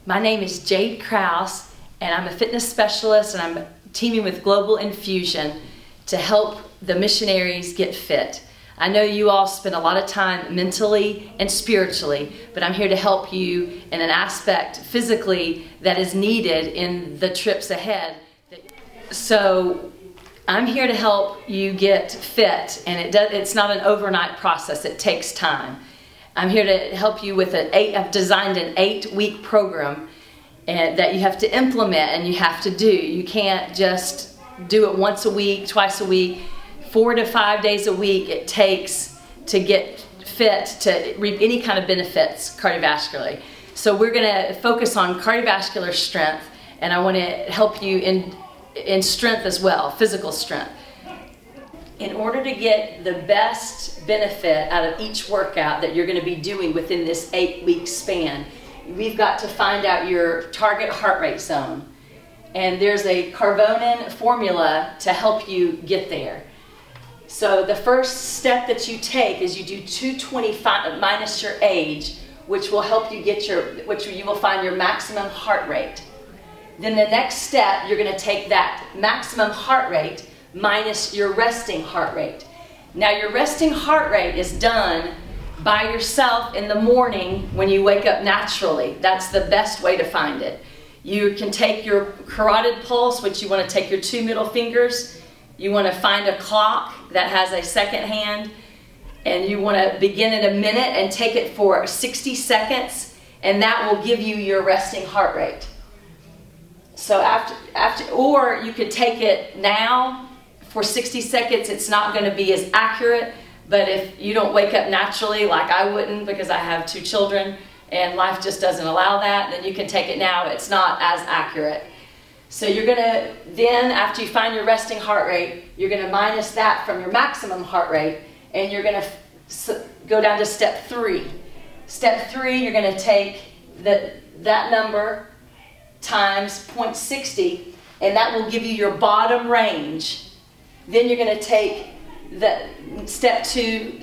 My name is Jade Krause, and I'm a fitness specialist, and I'm teaming with Global Infusion to help the missionaries get fit. I know you all spend a lot of time mentally and spiritually, but I'm here to help you in an aspect physically that is needed in the trips ahead. So I'm here to help you get fit, and it's not an overnight process. It takes time. I'm here to help you with I've designed an 8-week program that you have to implement and you have to do. You can't just do it once a week, twice a week, 4 to 5 days a week it takes to get fit, to reap any kind of benefits cardiovascularly. So we're going to focus on cardiovascular strength, and I want to help you in strength as well, physical strength. In order to get the best benefit out of each workout that you're going to be doing within this 8-week span, we've got to find out your target heart rate zone. And there's a Carbonin formula to help you get there. So the first step that you take is you do 225 minus your age, which will help you get which you will find your maximum heart rate. Then the next step, you're going to take that maximum heart rate minus your resting heart rate. Now your resting heart rate is done by yourself in the morning when you wake up naturally. That's the best way to find it. You can take your carotid pulse, which you want to take your 2 middle fingers. You want to find a clock that has a second hand, and you want to begin at a minute and take it for 60 seconds, and that will give you your resting heart rate. So or you could take it now for 60 seconds. It's not going to be as accurate, but if you don't wake up naturally, like I wouldn't because I have 2 children and life just doesn't allow that, then you can take it now. It's not as accurate. So you're going to then, after you find your resting heart rate, you're going to minus that from your maximum heart rate, and you're going to go down to step 3. Step 3, you're going to take that number times 0.60, and that will give you your bottom range. Then you're going to take the step 2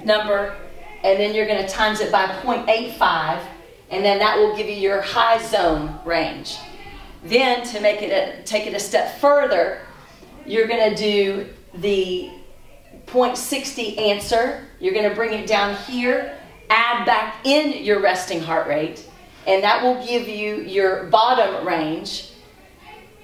number, and then you're going to times it by 0.85, and then that will give you your high zone range. Then to make it take it a step further, you're going to do the 0.60 answer. You're going to bring it down here, add back in your resting heart rate, and that will give you your bottom range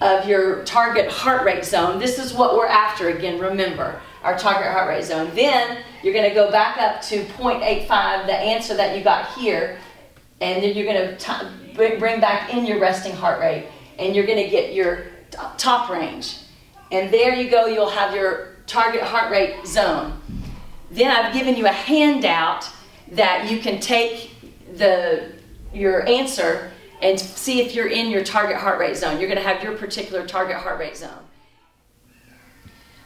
of your target heart rate zone. This is what we're after again, remember, our target heart rate zone. Then you're going to go back up to 0.85, the answer that you got here, and then you're going to bring back in your resting heart rate, and you're going to get your top range. And there you go, you'll have your target heart rate zone. Then I've given you a handout that you can take your answer and see if you're in your target heart rate zone. You're going to have your particular target heart rate zone.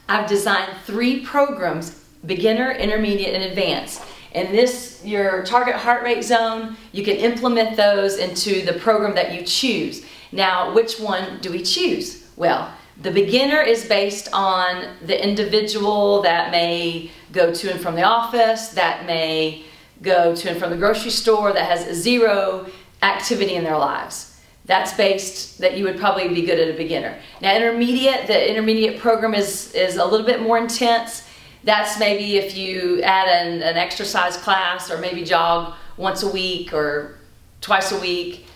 I've designed 3 programs, beginner, intermediate, and advanced. And your target heart rate zone, you can implement those into the program that you choose. Now, which one do we choose? Well, the beginner is based on the individual that may go to and from the office, that may go to and from the grocery store, that has 0 activity in their lives. That's based that you would probably be good at a beginner. Now the intermediate program is a little bit more intense. That's maybe if you add an exercise class, or maybe jog once a week or twice a week.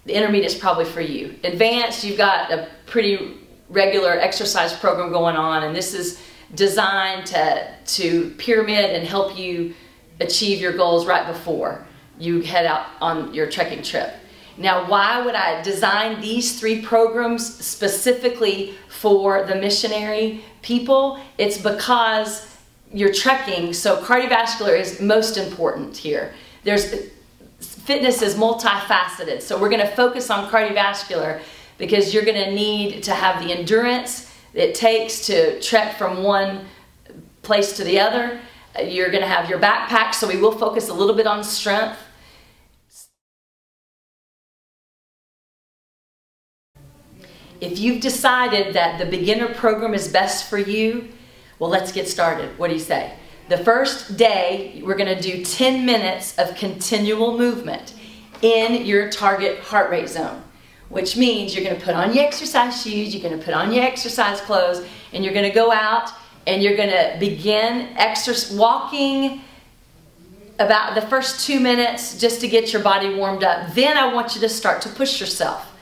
The intermediate is probably for you. Advanced, you've got a pretty regular exercise program going on, and this is designed to pyramid and help you achieve your goals right before you head out on your trekking trip. Now, why would I design these 3 programs specifically for the missionary people? It's because you're trekking, so cardiovascular is most important here. Fitness is multifaceted, so we're going to focus on cardiovascular because you're going to need to have the endurance it takes to trek from one place to the other. You're going to have your backpack, so we will focus a little bit on strength. If you've decided that the beginner program is best for you, well, let's get started. What do you say? The first day, we're going to do 10 minutes of continual movement. in your target heart rate zone, which means you're going to put on your exercise shoes, you're going to put on your exercise clothes, and you're going to go out and you're going to begin walking about the first 2 minutes just to get your body warmed up. Then I want you to start to push yourself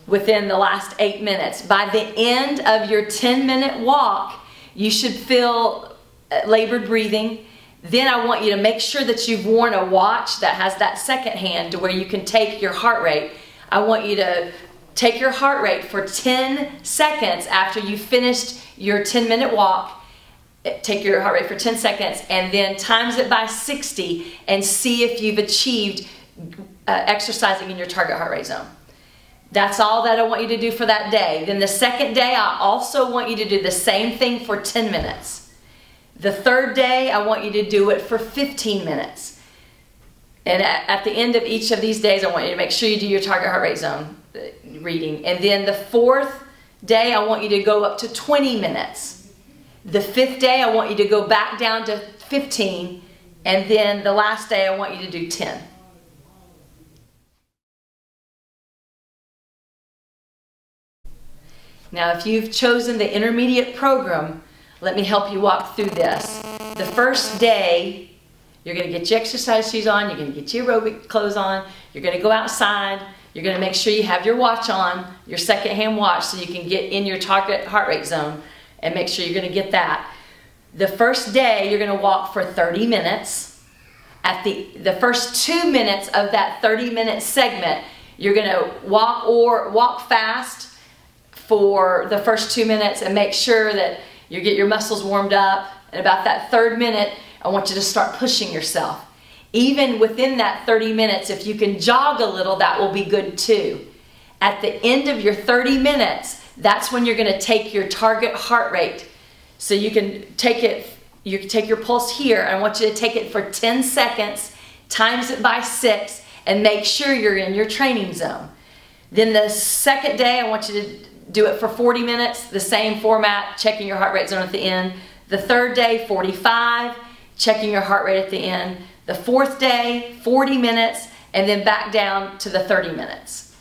within the last 8 minutes. By the end of your 10-minute walk, you should feel labored breathing. Then I want you to make sure that you've worn a watch that has that second hand to where you can take your heart rate. I want you to take your heart rate for 10 seconds after you've finished your 10-minute walk. Take your heart rate for 10 seconds and then times it by 60 and see if you've achieved exercising in your target heart rate zone. That's all that I want you to do for that day. Then the second day, I also want you to do the same thing for 10 minutes. The third day, I want you to do it for 15 minutes. And at the end of each of these days, I want you to make sure you do your target heart rate zone reading. And then the fourth day, I want you to go up to 20 minutes. The fifth day, I want you to go back down to 15. And then the last day, I want you to do 10. Now, if you've chosen the intermediate program, let me help you walk through this. The first day, you're going to get your exercise shoes on, you're going to get your aerobic clothes on, you're going to go outside, you're going to make sure you have your watch on, your second-hand watch, so you can get in your target heart rate zone and make sure you're going to get that. The first day, you're going to walk for 30 minutes. At the first 2 minutes of that 30-minute segment, you're going to walk fast for the first 2 minutes and make sure that you get your muscles warmed up. And about that third minute, I want you to start pushing yourself. Even within that 30 minutes, if you can jog a little, that will be good too. At the end of your 30 minutes, that's when you're going to take your target heart rate. So you can take your pulse here. I want you to take it for 10 seconds, times it by 6, and make sure you're in your training zone. Then the second day, I want you to do it for 40 minutes, the same format, checking your heart rate zone at the end. The third day, 45, checking your heart rate at the end. The fourth day, 40 minutes, and then back down to the 30 minutes.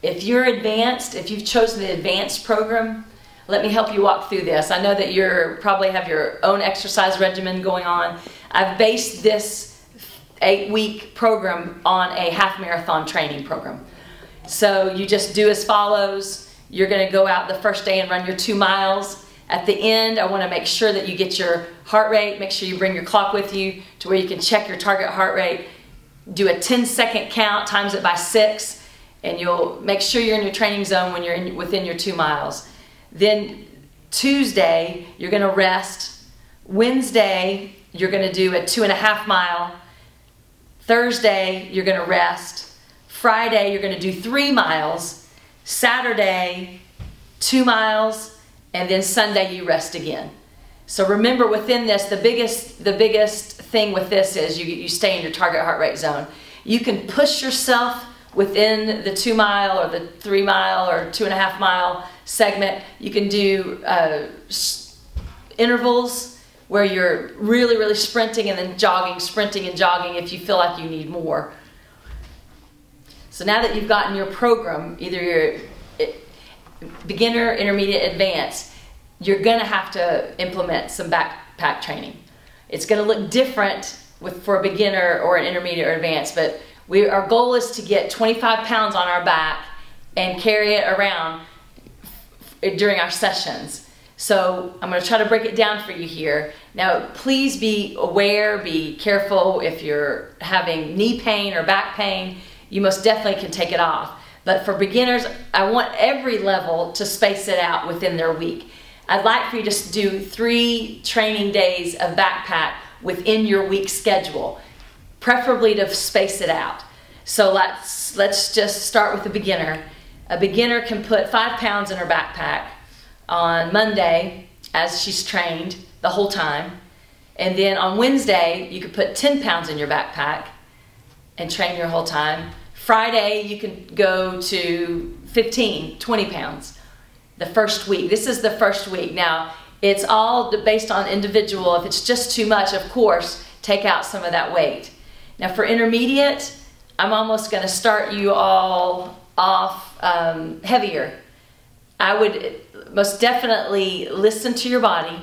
If you're advanced, if you've chosen the advanced program, let me help you walk through this. I know that you probably have your own exercise regimen going on. I've based this 8-week program on a half marathon training program. So you just do as follows. You're going to go out the first day and run your 2 miles. At the end, I want to make sure that you get your heart rate. Make sure you bring your clock with you to where you can check your target heart rate. Do a 10-second count, times it by 6, and you'll make sure you're in your training zone when you're within your 2 miles. Then Tuesday, you're going to rest. Wednesday, you're going to do a 2.5 mile. Thursday, you're going to rest. Friday, you're going to do 3 miles. Saturday, 2 miles. And then Sunday, you rest again. So remember, within this, the biggest thing with this is you stay in your target heart rate zone. You can push yourself within the 2 mile or the 3 mile or 2.5 mile segment. You can do intervals where you're really sprinting and then jogging, sprinting and jogging if you feel like you need more. So now that you've gotten your program, either your beginner, intermediate, advanced, you're going to have to implement some backpack training. It's going to look different for a beginner or an intermediate or advanced, but our goal is to get 25 pounds on our back and carry it around during our sessions. So I'm going to try to break it down for you here. Now, please be aware, be careful. If you're having knee pain or back pain, you most definitely can take it off. But for beginners, I want every level to space it out within their week. I'd like for you to do 3 training days of backpack within your week schedule, preferably to space it out. So let's just start with the beginner. A beginner can put 5 pounds in her backpack on Monday as she's trained the whole time. And then on Wednesday, you could put 10 pounds in your backpack and train your whole time. Friday, you can go to 15, 20 pounds the first week. This is the first week. Now, It's all based on individual. If it's just too much, of course, take out some of that weight. Now for intermediate, I'm almost going to start you all off heavier. I would most definitely listen to your body.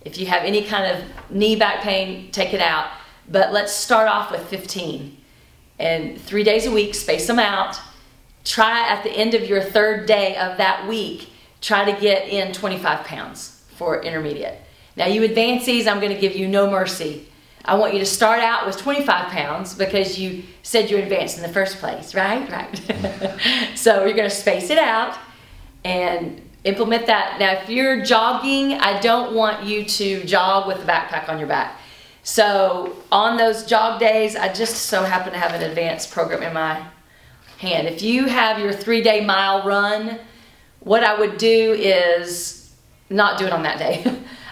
If you have any kind of knee, back pain, take it out. But let's start off with 15. And 3 days a week, space them out. Try at the end of your third day of that week, try to get in 25 pounds for intermediate. Now you advancees, I'm going to give you no mercy. I want you to start out with 25 pounds because you said you're advanced in the first place, right? Right. So you're going to space it out and implement that. Now if you're jogging, I don't want you to jog with the backpack on your back. So on those jog days, I just so happen to have an advanced program in my hand. If you have your 3-day mile run, what I would do is not do it on that day.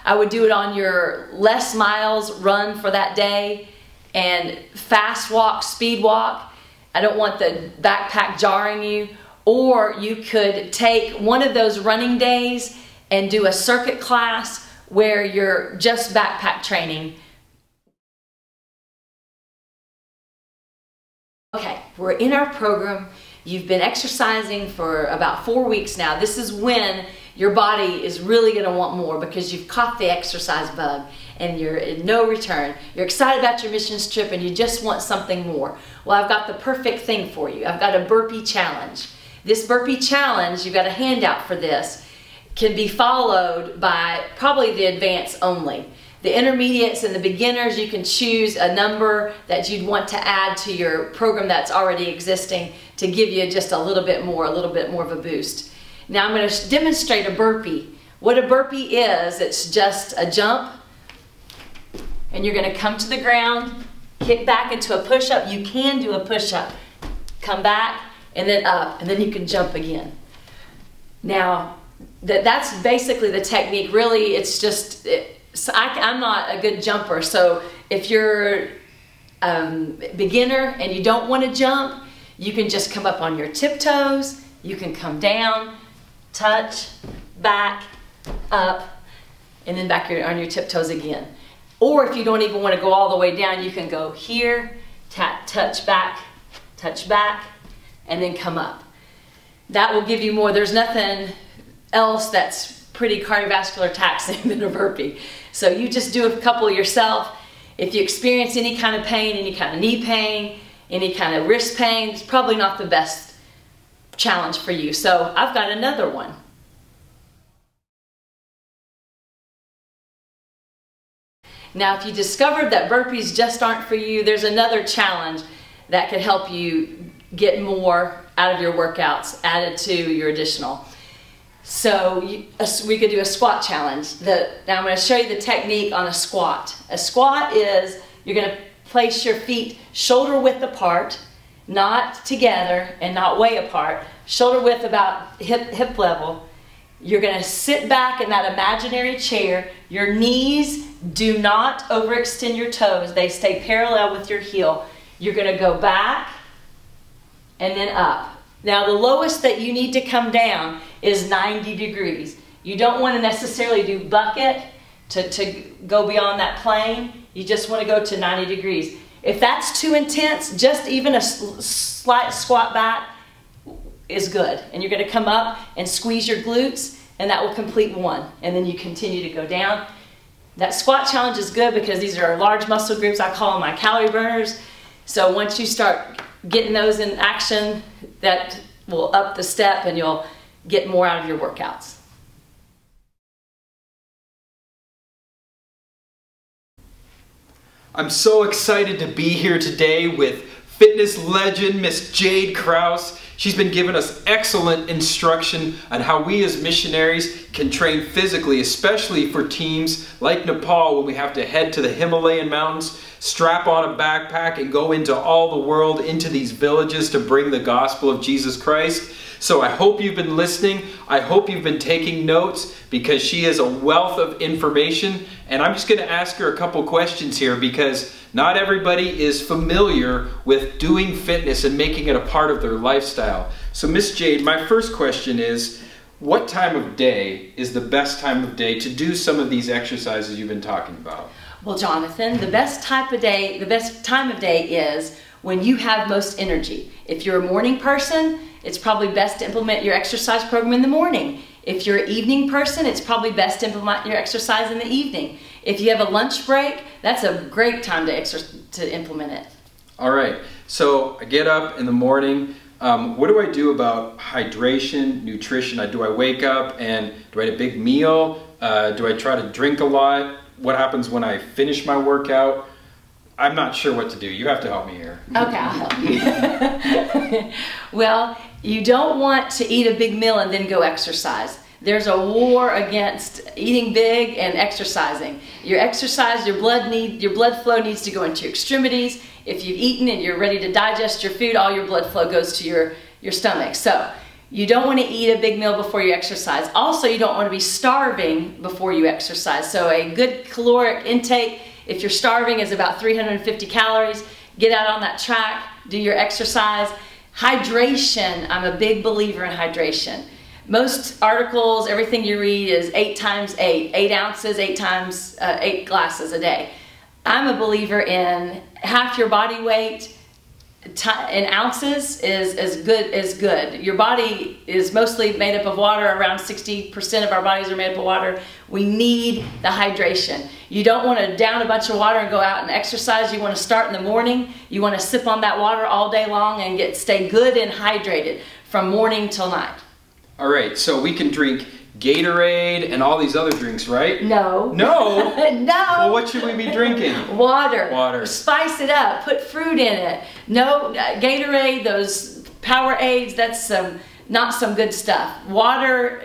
I would do it on your less miles run for that day and fast walk, speed walk. I don't want the backpack jarring you. Or you could take one of those running days and do a circuit class where you're just backpack training. Okay, we're in our program. You've been exercising for about 4 weeks now. This is when your body is really going to want more because you've caught the exercise bug and you're in no return. You're excited about your missions trip and you just want something more. Well, I've got the perfect thing for you. I've got a burpee challenge. This burpee challenge, you've got a handout for this, can be followed by probably the advanced only. The intermediates and the beginners, you can choose a number that you'd want to add to your program that's already existing to give you just a little bit more of a boost. Now I'm going to demonstrate a burpee. What a burpee is, it's just a jump, and you're going to come to the ground, kick back into a push-up. You can do a push-up. Come back, and then up, and then you can jump again. Now, that's basically the technique. Really, it's just... I'm not a good jumper, so if you're a beginner and you don't want to jump, you can just come up on your tiptoes, you can come down, touch, back, up, and then back on your tiptoes again. Or if you don't even want to go all the way down, you can go here, touch back, and then come up. That will give you more. There's nothing else that's pretty cardiovascular taxing than a burpee. So you just do a couple yourself. If you experience any kind of pain, any kind of knee pain, any kind of wrist pain, it's probably not the best challenge for you. So I've got another one. Now if you discovered that burpees just aren't for you, there's another challenge that could help you get more out of your workouts added to your additional. So we could do a squat challenge. Now I'm going to show you the technique on a squat. A squat is you're going to place your feet shoulder width apart, not together and not way apart, shoulder width about hip level. You're going to sit back in that imaginary chair. Your knees do not overextend your toes. They stay parallel with your heel. You're going to go back and then up. Now the lowest that you need to come down is 90 degrees. You don't want to necessarily do bucket to go beyond that plane. You just want to go to 90 degrees. If that's too intense, just even a slight squat back is good. And you're going to come up and squeeze your glutes, and that will complete one. And then you continue to go down. That squat challenge is good because these are large muscle groups. I call them my calorie burners. So once you start getting those in action, that will up the step and you'll get more out of your workouts. I'm so excited to be here today with fitness legend Miss Jade Kraus. She's been giving us excellent instruction on how we as missionaries can train physically, especially for teams like Nepal when we have to head to the Himalayan mountains, strap on a backpack and go into all the world, into these villages to bring the gospel of Jesus Christ. So I hope you've been listening. I hope you've been taking notes because she is a wealth of information. And I'm just going to ask her a couple questions here because not everybody is familiar with doing fitness and making it a part of their lifestyle. So Miss Jade, my first question is, what time of day is the best time of day to do some of these exercises you've been talking about? Well, Jonathan, the best time of day is when you have most energy. If you're a morning person, it's probably best to implement your exercise program in the morning. If you're an evening person, it's probably best to implement your exercise in the evening. If you have a lunch break, that's a great time to implement it. All right, so I get up in the morning. What do I do about hydration, nutrition? Do I wake up and do I eat a big meal? Do I try to drink a lot? What happens when I finish my workout? I'm not sure what to do. You have to help me here. Okay, I'll help you. Well, you don't want to eat a big meal and then go exercise. There's a war against eating big and exercising. Your exercise, your blood flow needs to go into your extremities. If you've eaten and you're ready to digest your food, all your blood flow goes to your stomach. So you don't want to eat a big meal before you exercise. Also, you don't want to be starving before you exercise. So a good caloric intake, if you're starving, is about 350 calories. Get out on that track, do your exercise. Hydration, I'm a big believer in hydration. Most articles, everything you read is 8 times 8, 8 ounces, 8 glasses a day. I'm a believer in half your body weight in ounces is good. Your body is mostly made up of water. Around 60% of our bodies are made up of water. We need the hydration. You don't want to down a bunch of water and go out and exercise. You want to start in the morning. You want to sip on that water all day long and stay good and hydrated from morning till night. All right, so we can drink Gatorade and all these other drinks, right? No. No? No. Well, what should we be drinking? Water. Water. Spice it up. Put fruit in it. No, Gatorade, those Powerades, that's not some good stuff. Water,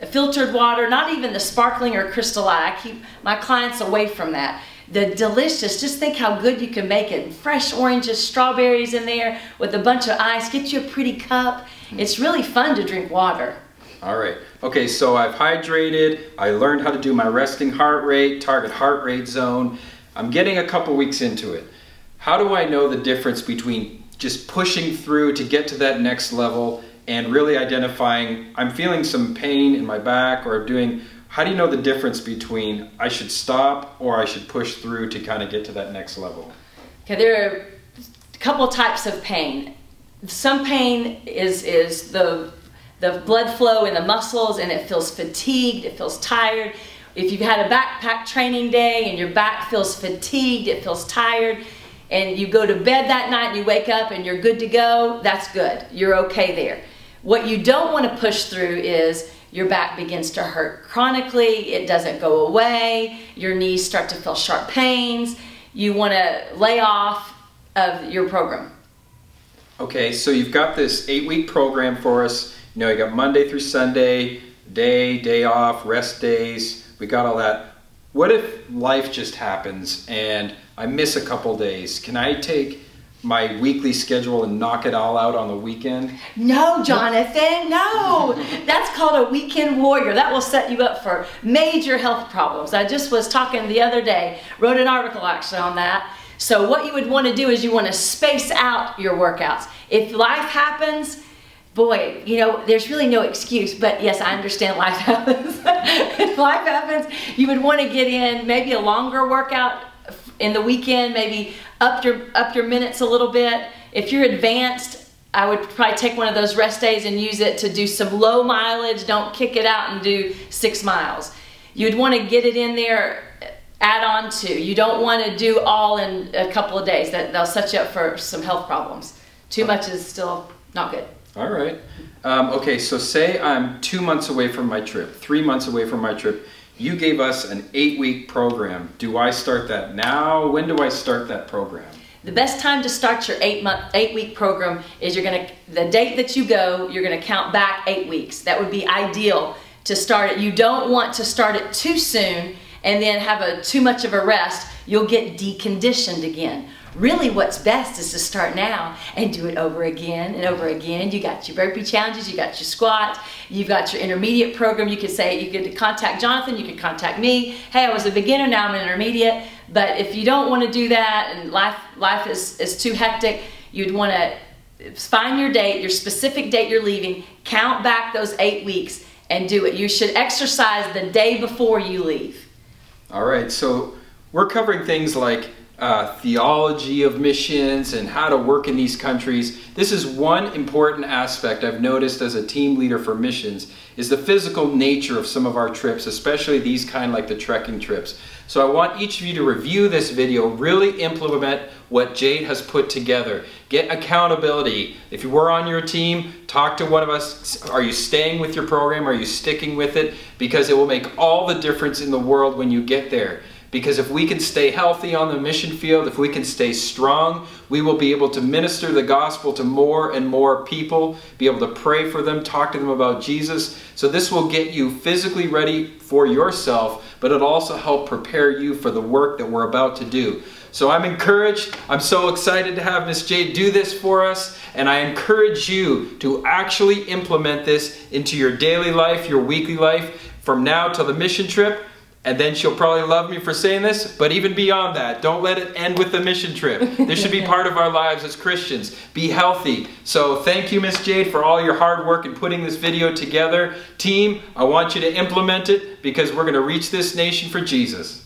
filtered water, not even the sparkling or Crystal Light. I keep my clients away from that. The delicious, just think how good you can make it. Fresh oranges, strawberries in there with a bunch of ice. Get you a pretty cup. It's really fun to drink water. All right. Okay, so I've hydrated. I learned how to do my resting heart rate, target heart rate zone. I'm getting a couple weeks into it. How do I know the difference between just pushing through to get to that next level and really identifying I'm feeling some pain in my back or how do you know the difference between I should stop or I should push through to kind of get to that next level? Okay, there are a couple types of pain. Some pain is the blood flow in the muscles and it feels fatigued, it feels tired. If you've had a backpack training day and your back feels fatigued, it feels tired, and you go to bed that night and you wake up and you're good to go, that's good. You're okay there. What you don't want to push through is your back begins to hurt chronically, it doesn't go away, your knees start to feel sharp pains. You want to lay off of your program. Okay, so you've got this 8-week program for us. You know, you got Monday through Sunday, day off, rest days. We got all that. What if life just happens and I miss a couple days? Can I take my weekly schedule and knock it all out on the weekend? No, Jonathan, no. That's called a weekend warrior. That will set you up for major health problems. I just was talking the other day, wrote an article actually on that. So what you would want to do is you want to space out your workouts. If life happens, boy, you know, there's really no excuse, but yes, I understand life happens. If life happens, you would want to get in maybe a longer workout in the weekend, maybe up your minutes a little bit. If you're advanced, I would probably take one of those rest days and use it to do some low mileage. Don't kick it out and do 6 miles. You'd want to get it in there, add on to. You don't want to do all in a couple of days. They'll set you up for some health problems. Too much is still not good. All right. Okay, so say I'm 2 months away from my trip, 3 months away from my trip. You gave us an 8-week program. Do I start that now? When do I start that program? The best time to start your 8-week program is the date that you go, you're gonna count back 8 weeks. That would be ideal to start it. You don't want to start it too soon and then have too much of a rest. You'll get deconditioned again. Really what's best is to start now and do it over again and over again. You got your burpee challenges, you got your squats, you've got your intermediate program. You could contact Jonathan, you could contact me. Hey, I was a beginner, now I'm an intermediate. But if you don't want to do that and life is too hectic, you'd want to find your date, your specific date you're leaving, count back those 8 weeks, and do it. You should exercise the day before you leave. All right, so we're covering things like theology of missions and how to work in these countries. This is one important aspect I've noticed as a team leader for missions, is the physical nature of some of our trips, especially these kind like the trekking trips. So I want each of you to review this video, really implement what Jade has put together. Get accountability. If you were on your team, talk to one of us. Are you staying with your program? Are you sticking with it? Because it will make all the difference in the world when you get there. Because if we can stay healthy on the mission field, if we can stay strong, we will be able to minister the gospel to more and more people, be able to pray for them, talk to them about Jesus. So this will get you physically ready for yourself, but it'll also help prepare you for the work that we're about to do. So I'm encouraged. I'm so excited to have Miss Jade do this for us, and I encourage you to actually implement this into your daily life, your weekly life, from now till the mission trip. And then she'll probably love me for saying this, but even beyond that, don't let it end with the mission trip. This should be part of our lives as Christians. Be healthy. So thank you, Miss Jade, for all your hard work in putting this video together. Team, I want you to implement it because we're going to reach this nation for Jesus.